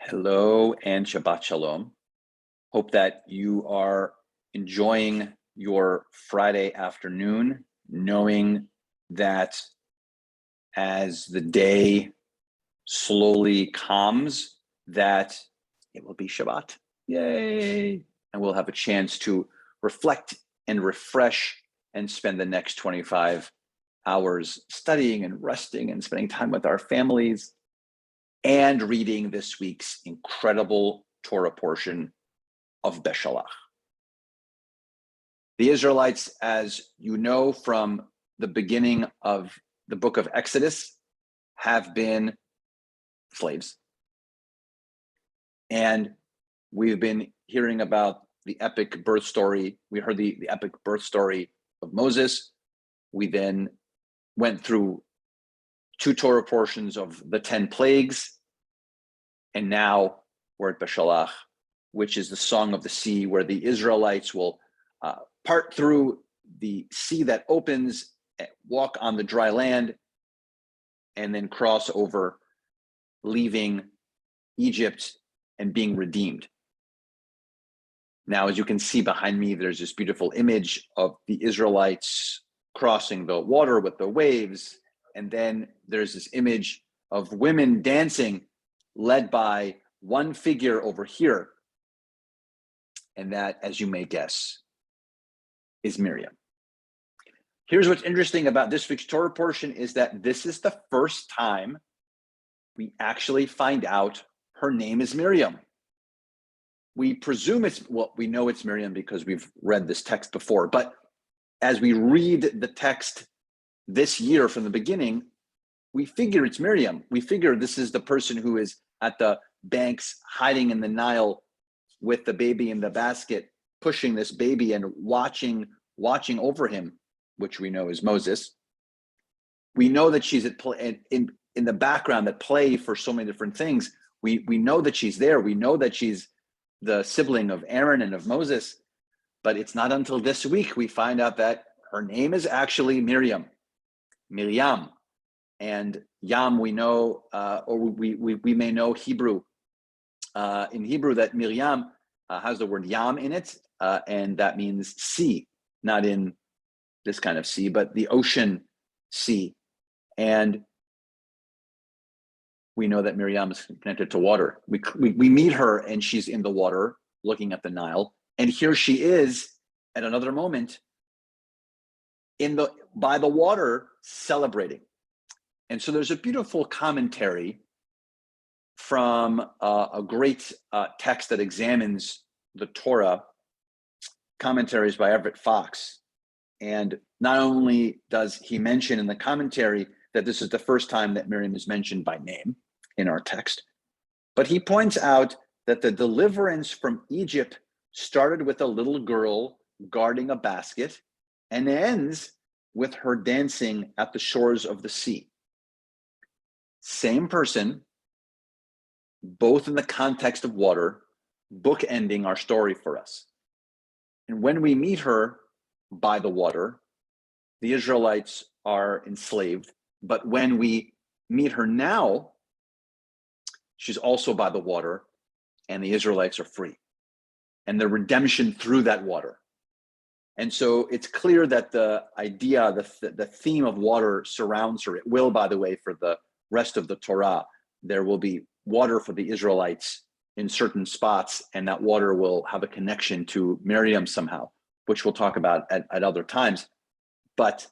Hello and Shabbat Shalom. Hope that you are enjoying your Friday afternoon, knowing that as the day slowly calms, that it will be Shabbat. Yay! And we'll have a chance to reflect and refresh and spend the next 25 hours studying and resting and spending time with our families and reading this week's incredible Torah portion of Beshalach. The Israelites, as you know from the beginning of the book of Exodus, have been slaves. And we've been hearing about the epic birth story. We heard the epic birth story of Moses. We then went through 2 Torah portions of the 10 plagues. And now we're at Beshalach, which is the song of the sea, where the Israelites will part through the sea that opens, walk on the dry land, and then cross over, leaving Egypt and being redeemed. Now, as you can see behind me, there's this beautiful image of the Israelites crossing the water with the waves. And then there's this image of women dancing, led by one figure over here. And that, as you may guess, is Miriam. Here's what's interesting about this week's Torah portion is that this is the first time we actually find out her name is Miriam. We presume we know it's Miriam because we've read this text before, but as we read the text this year from the beginning, we figure it's Miriam. We figure this is the person who is at the banks hiding in the Nile with the baby in the basket, pushing this baby and watching over him, which we know is Moses. We know that she's at play in the background at play for so many different things. We know that she's there. We know that she's the sibling of Aaron and of Moses, but it's not until this week we find out that her name is actually Miriam. And Yam, we know, or we may know Hebrew. In Hebrew, that Miriam has the word Yam in it, and that means sea, not in this kind of sea, but the ocean sea. And we know that Miriam is connected to water. We meet her, and she's in the water, looking at the Nile, and here she is at another moment by the water, celebrating. And so there's a beautiful commentary from a great text that examines the Torah, commentaries by Everett Fox. And not only does he mention in the commentary that this is the first time that Miriam is mentioned by name in our text, but he points out that the deliverance from Egypt started with a little girl guarding a basket and ends with her dancing at the shores of the sea. Same person, both in the context of water, bookending our story for us. And when we meet her by the water, the Israelites are enslaved. But when we meet her now, she's also by the water, and the Israelites are free. And the redemption through that water. And so it's clear that the idea, the theme of water surrounds her. It will, by the way, for the rest of the Torah. There will be water for the Israelites in certain spots, and that water will have a connection to Miriam somehow, which we'll talk about at other times. But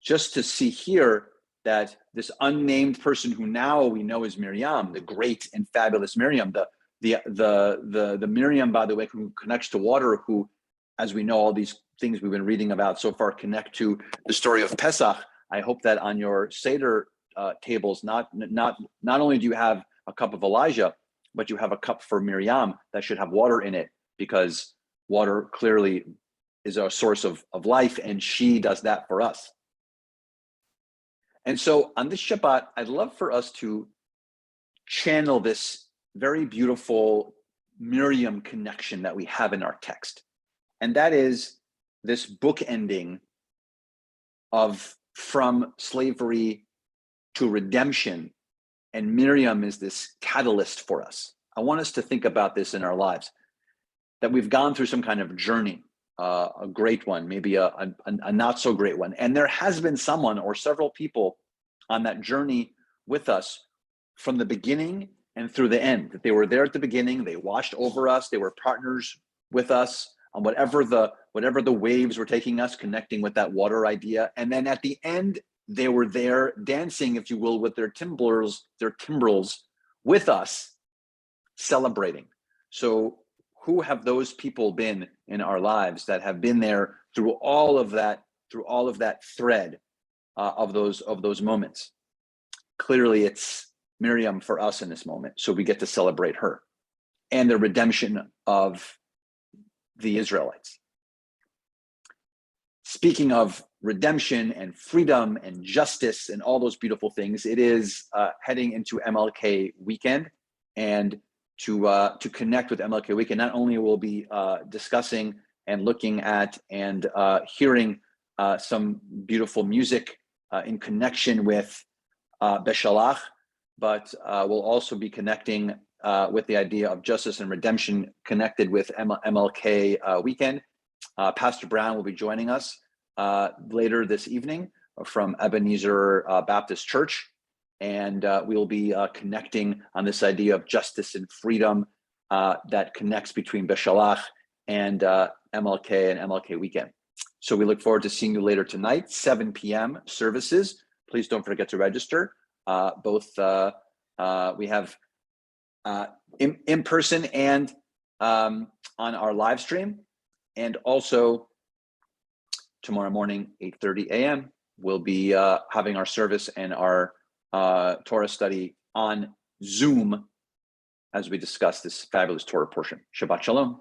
just to see here that this unnamed person who now we know is Miriam, the great and fabulous Miriam, the Miriam, by the way, who connects to water, who, as we know, all these things we've been reading about so far connect to the story of Pesach. I hope that on your Seder tables, not only do you have a cup of Elijah, but you have a cup for Miriam that should have water in it, because water clearly is a source of life, and she does that for us. And so on this Shabbat, I'd love for us to channel this very beautiful Miriam connection that we have in our text. And that is this bookending of from slavery to redemption. And Miriam is this catalyst for us. I want us to think about this in our lives, that we've gone through some kind of journey, a great one, maybe a not so great one. And there has been someone or several people on that journey with us from the beginning and through the end, that they were there at the beginning, they watched over us, they were partners with us on whatever the waves were taking us, connecting with that water idea. And then at the end, they were there dancing, if you will, with their timbrels with us, celebrating. So who have those people been in our lives that have been there through all of that thread of those moments? Clearly, it's Miriam for us in this moment. So we get to celebrate her and the redemption of the Israelites. Speaking of redemption and freedom and justice and all those beautiful things, it is heading into MLK weekend. And to connect with MLK weekend, not only will be discussing and looking at and hearing some beautiful music in connection with Beshalach, but we'll also be connecting with the idea of justice and redemption connected with MLK weekend. Pastor Brown will be joining us later this evening from Ebenezer Baptist Church, and we'll be connecting on this idea of justice and freedom that connects between Beshalach and MLK and MLK weekend. So we look forward to seeing you later tonight, 7 p.m. services. Please don't forget to register. Both we have in person and on our live stream, and also tomorrow morning, 8:30 a.m. we'll be having our service and our Torah study on Zoom as we discuss this fabulous Torah portion. Shabbat Shalom.